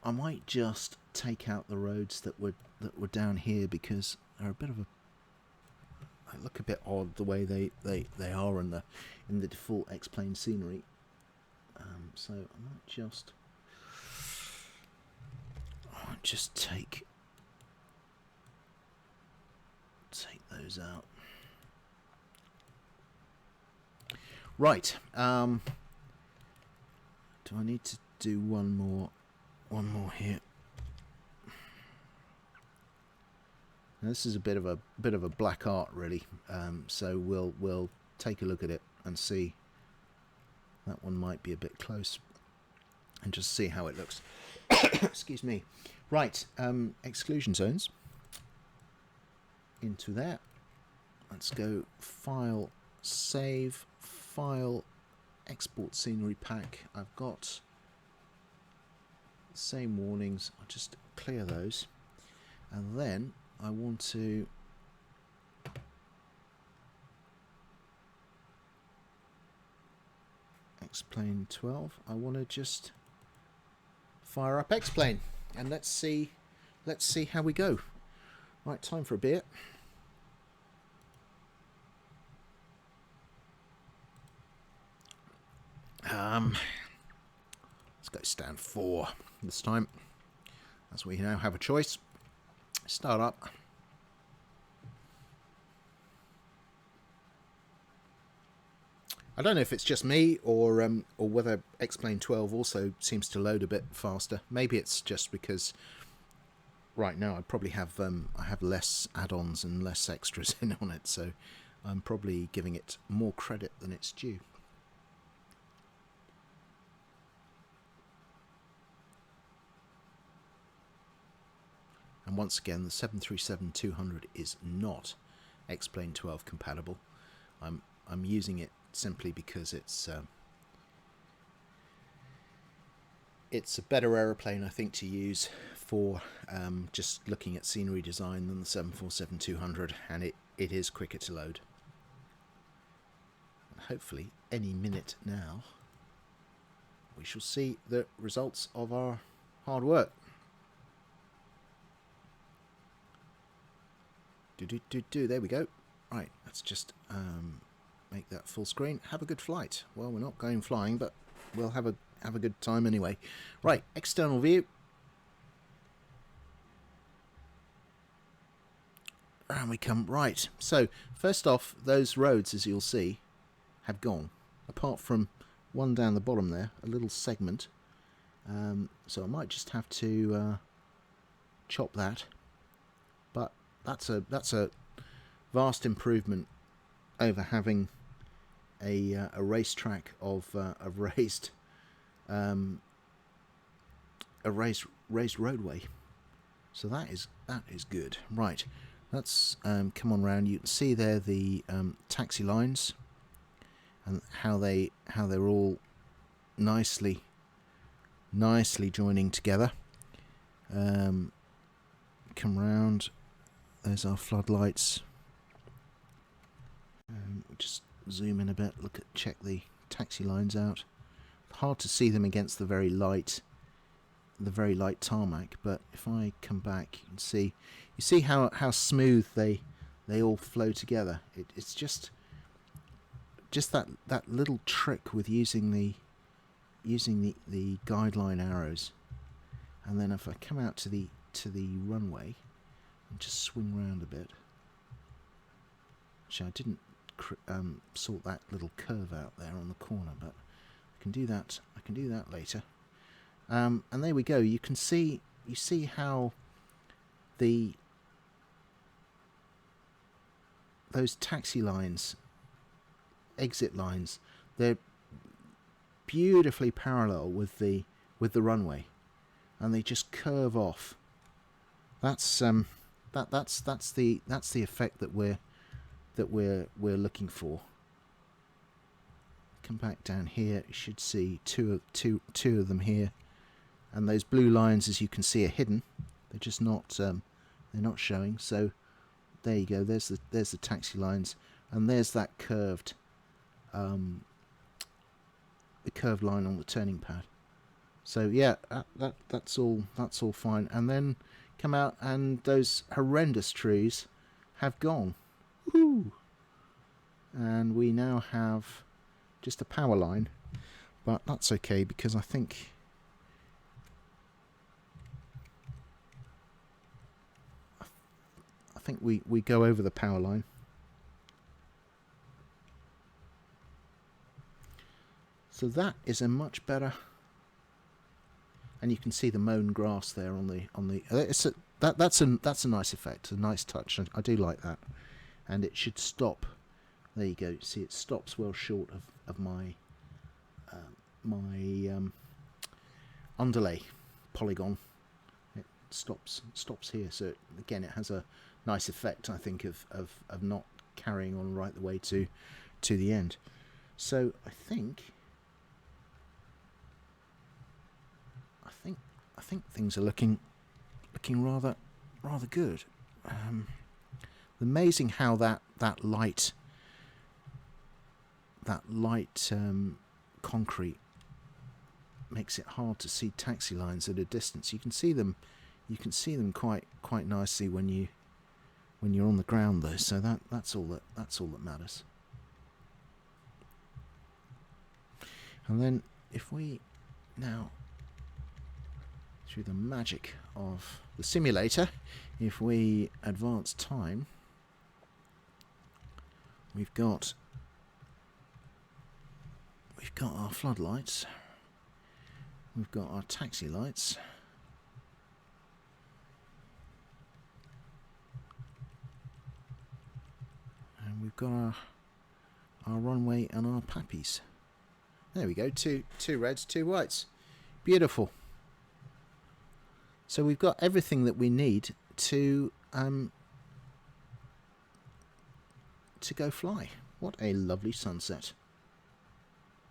I might just take out the roads that were down here, because they're a bit of a, they look a bit odd the way they are in the default X-plane scenery. So I might just take those out. Right. Do I need to do one more here? Now, this is a bit of a black art, really. So we'll take a look at it and see. That one might be a bit close, and just see how it looks. Excuse me. Right, exclusion zones. Into there. Let's go File, Save, File, Export Scenery Pack. I've got the same warnings. I'll just clear those, and then I want to X-plane 12. I want to just fire up X-plane, and let's see how we go. Right, time for a beer. Let's go stand 4 this time, as we now have a choice. Start up. I don't know if it's just me or whether X-plane 12 also seems to load a bit faster. Maybe it's just because right now I probably have I have less add-ons and less extras in on it, so I'm probably giving it more credit than it's due. And once again, the 737-200 is not X-plane 12 compatible. I'm using it simply because it's a better aeroplane, I think, to use for just looking at scenery design than the 747-200, and it is quicker to load. And hopefully, any minute now, we shall see the results of our hard work. There we go. Right, let's just make that full screen. Have a good flight. Well, we're not going flying, but we'll have a good time anyway. Right, external view. And we come right. So first off, those roads, as you'll see, have gone. Apart from one down the bottom there, a little segment. So I might just have to chop that. But that's a vast improvement over having a racetrack of raised roadway. So that is good. Right, let's come on round. You can see there the taxi lines and how they're all nicely joining together. Come round. There's our floodlights. We'll just zoom in a bit. Check the taxi lines out. Hard to see them against the very light tarmac. But if I come back, you see how smooth they all flow together. It's just that little trick with using the guideline arrows. And then if I come out to the runway and just swing round a bit. Actually, I didn't sort that little curve out there on the corner, but I can do that later. And there we go. You see how those taxi lines, exit lines, they're beautifully parallel with the runway, and they just curve off. That's the effect that we're looking for. Come back down here. You should see two of them here, and those blue lines, as you can see, are hidden. They're just not they're not showing. So there you go. There's the taxi lines, and there's that the curved line on the turning pad. So yeah, that's all fine. And then come out, and those horrendous trees have gone. Woohoo! And we now have just a power line, but that's okay because I think we go over the power line. So that is a much better, and you can see the mown grass there on the that's a nice effect, a nice touch. I do like that, and it should stop. There you go. See, it stops well short of my underlay polygon. It stops here. So again, it has a nice effect, I think, of not carrying on right the way to the end. So I think things are looking rather good. Amazing how that light concrete makes it hard to see taxi lines at a distance. You can see them quite nicely when you're on the ground though. So that's all that matters. And then if we now, through the magic of the simulator, if we advance time, we've got our floodlights, we've got our taxi lights, and we've got our runway and our pappies. There we go, two reds, two whites. Beautiful. So we've got everything that we need to go fly. What a lovely sunset.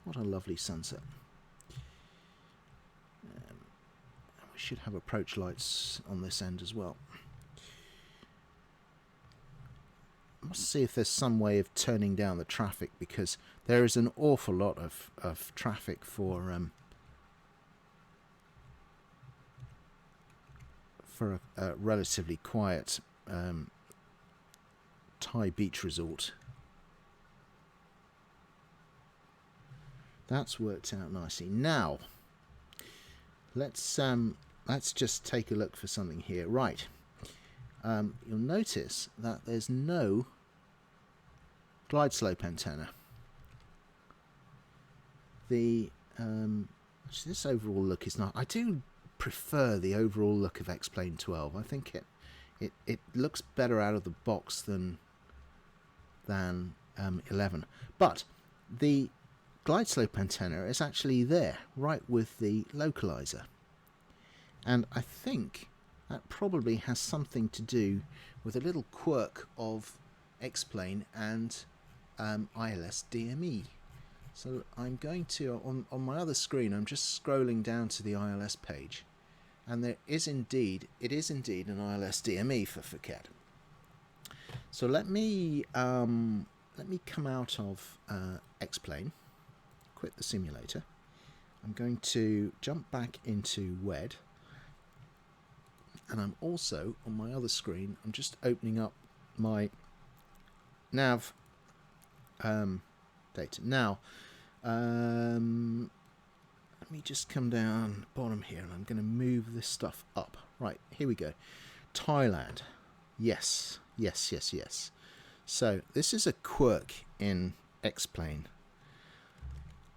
What a lovely sunset. We should have approach lights on this end as well. I must see if there's some way of turning down the traffic, because there is an awful lot of traffic for a relatively quiet Thai beach resort. That's worked out nicely. Now let's just take a look for something here. Right, you'll notice that there's no glide slope antenna. The this overall look is not. I do prefer the overall look of X-Plane 12. I think it looks better out of the box than 11. But the glide slope antenna is actually there, right with the localizer. And I think that probably has something to do with a little quirk of X-Plane and ILS DME. So I'm going to, on my other screen, I'm just scrolling down to the ILS page, and it is indeed an ILS DME for Phuket. So let me come out of X-Plane, quit the simulator. I'm going to jump back into WED, and I'm also on my other screen. I'm just opening up my nav data now. Let me just come down bottom here, and I'm going to move this stuff up. Right, here we go. Thailand. Yes. So this is a quirk in X-Plane.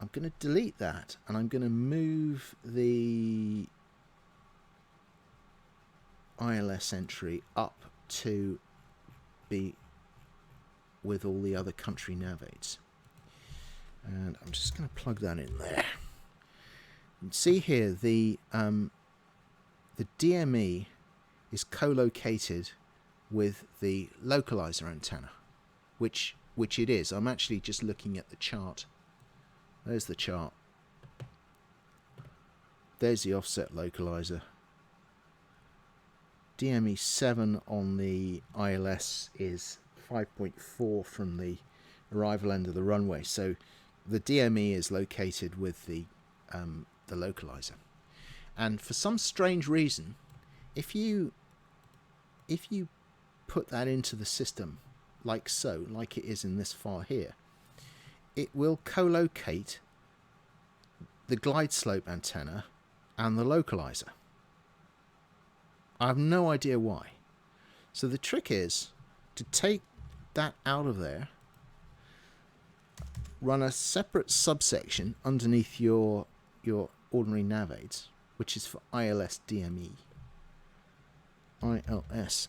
I'm going to delete that, and I'm going to move the ILS entry up to be with all the other country nav aids. And I'm just going to plug that in there. And see here, the DME is co-located with the localizer antenna, which it is. I'm actually just looking at the chart. There's the chart. There's the offset localizer. DME 7 on the ILS is 5.4 from the arrival end of the runway. So the DME is located with the localizer. And for some strange reason, if you put that into the system like so, like it is in this file here, it will co-locate the glide slope antenna and the localizer. I have no idea why. So the trick is to take that out of there, run a separate subsection underneath your ordinary nav aids, which is for ILS DME. ILS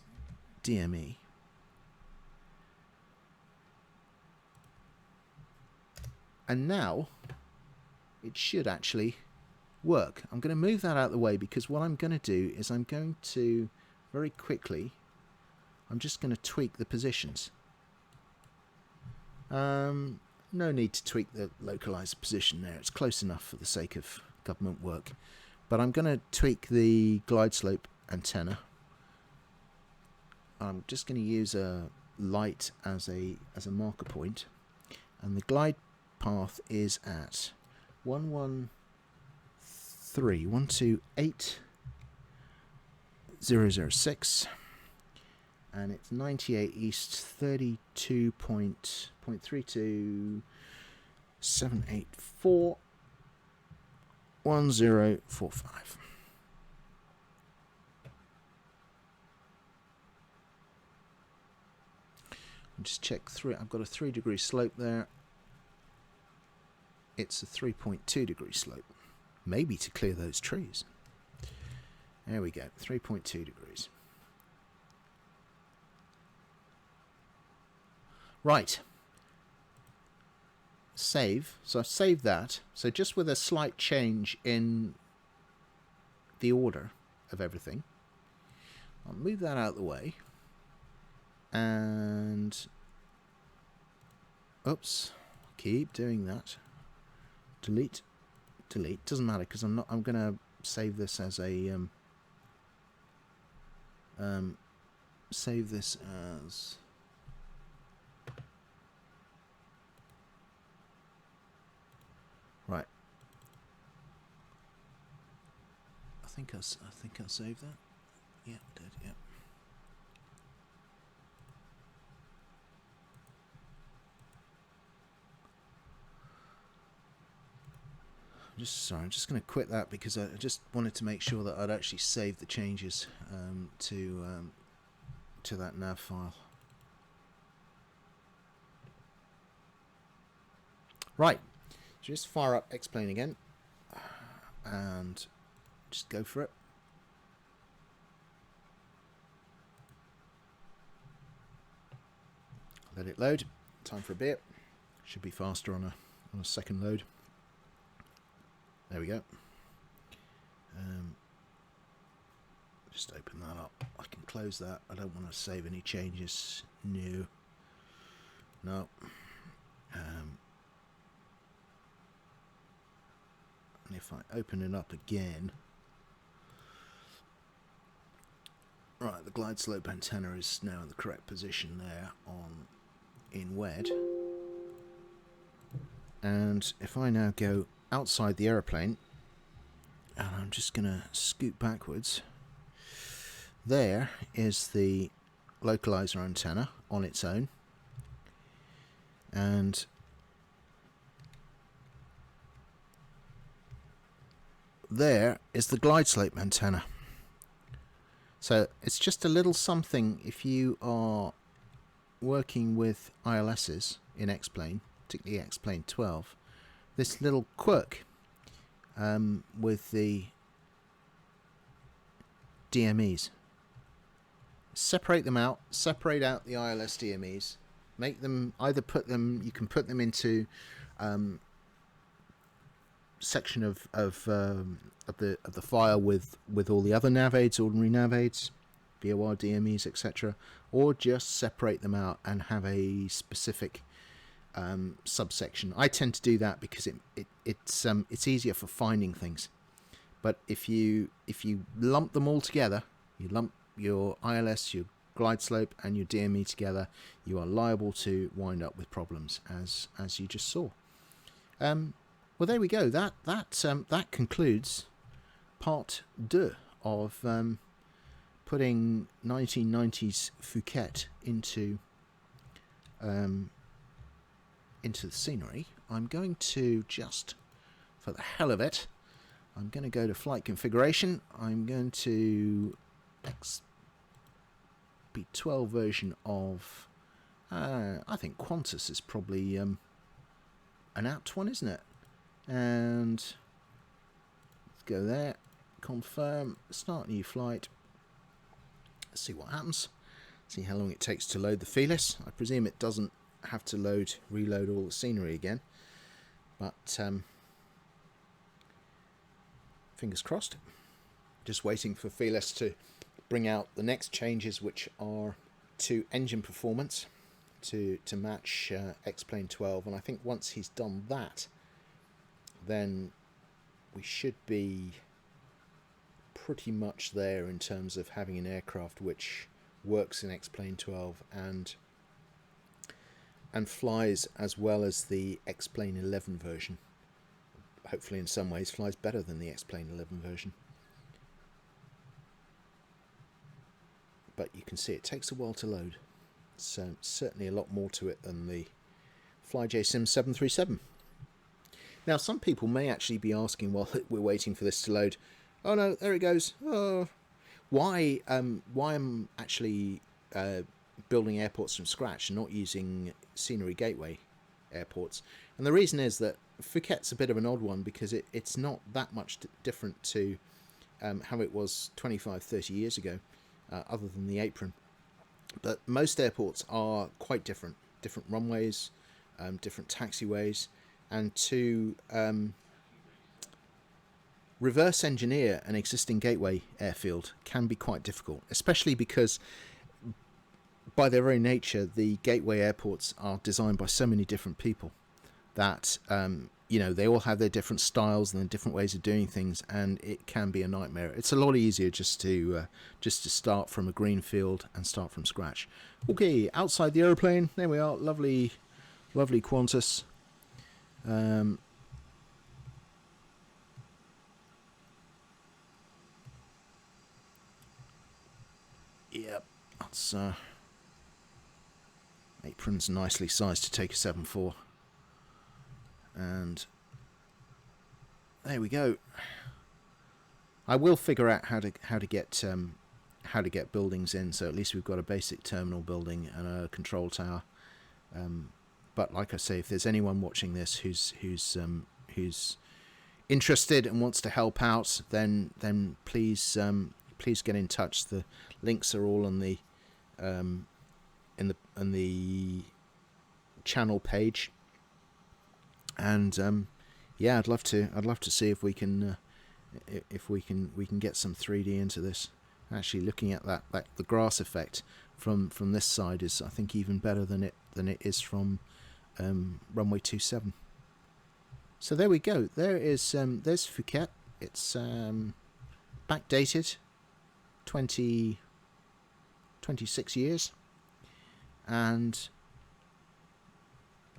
DME. And now it should actually work. I'm going to move that out of the way because what I'm going to do is I'm going to very quickly, I'm just going to tweak the positions. No need to tweak the localizer position there. It's close enough for the sake of government work. But I'm going to tweak the glide slope antenna. I'm just going to use a light as a marker point, and the glide path is at 118.006, and it's 98 east, 32.32784 1045. Just check through. I've got a 3-degree slope there. It's a 3.2 degree slope. Maybe to clear those trees. There we go. 3.2 degrees. Right. Save. So I've saved that. So just with a slight change in the order of everything, I'll move that out of the way. And oops, keep doing that. Delete, delete. Doesn't matter because I'm gonna save this as a save this as right. I think I saved that. Yeah, I did. Yeah. I'm just going to quit that because I just wanted to make sure that I'd actually saved the changes to that nav file. Right, just fire up X-Plane again and just go for it. Let it load. Time for a beer. Should be faster on a second load. There we go. Just open that up. I can close that. I don't want to save any changes. No. And if I open it up again, right, the glide slope antenna is now in the correct position there in WED. And if I now go outside the aeroplane, and I'm just going to scoot backwards, there is the localizer antenna on its own, and there is the glide slope antenna. So it's just a little something if you are working with ILSs in X-Plane, particularly X-Plane 12, this little quirk with the DMEs. Separate them out, separate out the ILS DMEs, make them, either put them, you can put them into section of the file with all the other nav aids, ordinary nav aids, VOR DMEs, etc., or just separate them out and have a specific subsection. I tend to do that because it's easier for finding things. But if you lump them all together, you lump your ILS, your glide slope, and your DME together, you are liable to wind up with problems, as you just saw. Well, there we go. That concludes part deux of putting 1990s Phuket into the scenery. I'm going to just, for the hell of it, I'm going to go to flight configuration. I'm going to XB12 version of, I think Qantas is probably an apt one, isn't it? And let's go there, confirm, start new flight. Let's see what happens. See how long it takes to load the feelers. I presume it doesn't have to reload all the scenery again, but fingers crossed. Just waiting for Fearless to bring out the next changes, which are to engine performance to match X-Plane 12, and I think once he's done that, then we should be pretty much there in terms of having an aircraft which works in X-Plane 12 and flies as well as the X-Plane 11 version. Hopefully in some ways flies better than the X-Plane 11 version. But you can see it takes a while to load. So certainly a lot more to it than the FlyJSim 737. Now some people may actually be asking while we're waiting for this to load, oh no, there it goes. Oh, why I'm actually building airports from scratch and not using Scenery Gateway airports. And the reason is that Phuket's a bit of an odd one because it's not that much different to how it was 25-30 years ago, other than the apron. But most airports are quite different runways, different taxiways, and to reverse engineer an existing gateway airfield can be quite difficult, especially because by their very nature the gateway airports are designed by so many different people that they all have their different styles and their different ways of doing things, and it can be a nightmare. It's a lot easier just to start from a green field and start from scratch. Okay, outside the aeroplane, there we are. Lovely Qantas. Yep, that's apron's nicely sized to take a 7.4, and there we go. I will figure out how to get buildings in, so at least we've got a basic terminal building and a control tower. But like I say, if there's anyone watching this who's interested and wants to help out, then please get in touch. The links are all on the in the channel page, and yeah, I'd love to see if we can get some 3D into this. Actually, looking at that the grass effect from this side is, I think, even better than it is from runway 27. So there we go. There's Phuket. It's backdated 26 years, and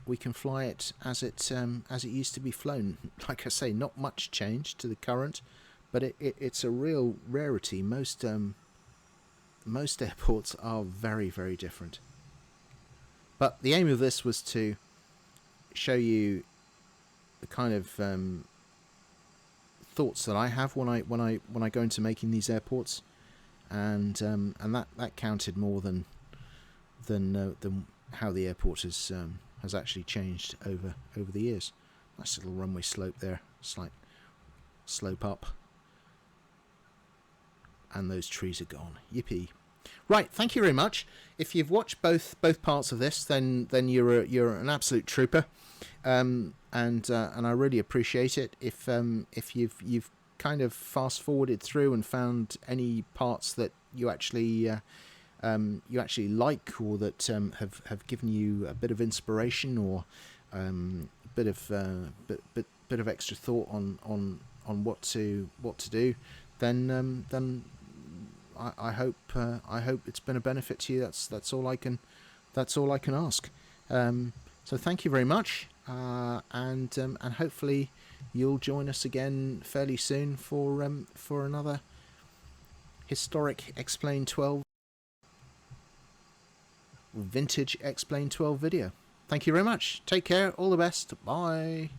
we can fly it as it used to be flown. Like I say, not much change to the current, but it's a real rarity. Most airports are very, very different. But the aim of this was to show you the kind of thoughts that I have when I go into making these airports, and that counted more than how the airport has actually changed over the years. Nice little runway slope there, slight slope up, and those trees are gone. Yippee! Right, thank you very much. If you've watched both parts of this, then you're an absolute trooper, and I really appreciate it. If you've kind of fast forwarded through and found any parts that you actually like, or that have given you a bit of inspiration, or a bit of extra thought on what to do, then I hope it's been a benefit to you. That's all I can ask. So thank you very much, and hopefully you'll join us again fairly soon for another historic Explain 12, vintage Explain 12 video. Thank you very much. Take care. All the best. Bye.